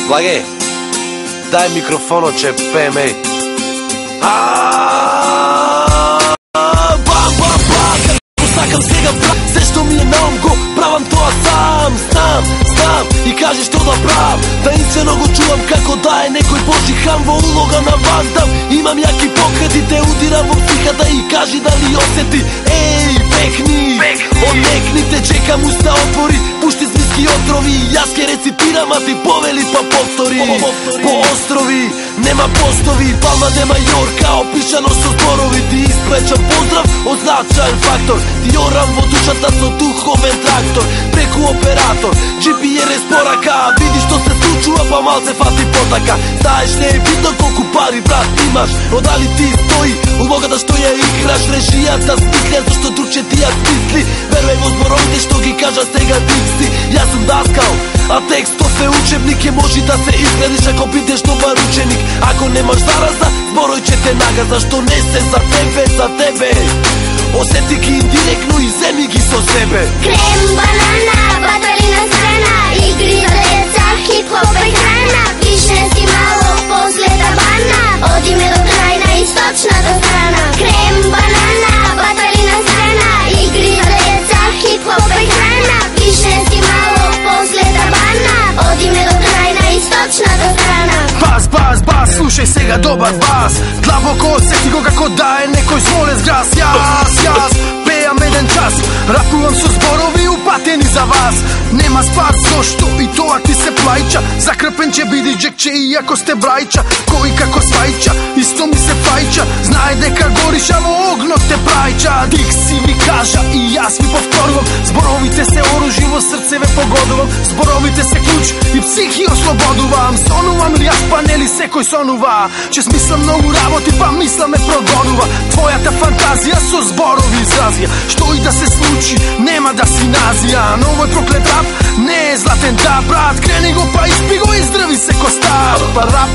Благе, дай микрофонот, че пеем, ей. Сакам сега брат, се што ми е на ум го правам тоа сам. Знам и кажи што да правам. Таинствено го чувам како да е некој божи хам во улога на Вандам. Имам јаки покрети, те удирам во психата и кажи дали осети. Еј, пекни, одмекни, те чекам, уста отвори, пушти zmijski otrovi. Јас ке рецитирам, а ти повели па повтори. По острови, нема постови, Палма де Мајорка, опишано со зборови. Ти исплечам поздрав, означаен фактор. Ти орам во душата со духовен трактор. Преку оператор, GPS порака. Види што се случува, па малце фати потака. Знаеш, не е битно колку пари, брат, имаш. Одали ти стои, улогата што ја играш. Режијата смисля, зашто друг ти ја смисли. Веруј во зборовите што ги кажа сега дикси. Јас сум даскал, а текстов е учебник. Е може да се изградиш ако бидеш добар ученик. Ако немаш зараза, зборој ќе те нагаза. Што не се за тебе. Осети ги индиректно и земи ги со себе. Крем, банана, батарина страна, игри за деца, хип-хоп е храна. Вишнести мало, после табана, одиме до крајна источната страна. Крем, банана, батарина страна, игри за деца, хип-хоп е храна. Вишнести мало, после табана, одиме до крајна источната страна. Бас, слушај сега добар бас. Длабоко осети го како да е некој смолен зграс. Јас пеам еден час, рапувам со зборови упатени за вас. Нема спар, зошто и тоа ти се плајча. Закрпен ќе биди джекче и ако сте брајча. Кој како свајча, исто ми се фајча. Знае дека гориш, а во огнот те прајча. Дикси ми кажа и јас ви повторувам. Зборовите се оружје, во срце ве погодувам. Зборовите се клуч и психи ослободувам. Сонувам ли јас, па нели секој сонува. Че смислам многу работи, па мисла ме прогонува. Твојата фантазија со зборови изразија. Што и да се случи, нема да си назија. Но овој проклет рап не е златен, да брат. Крени го, па испи го и здрви се ко стар. Па рап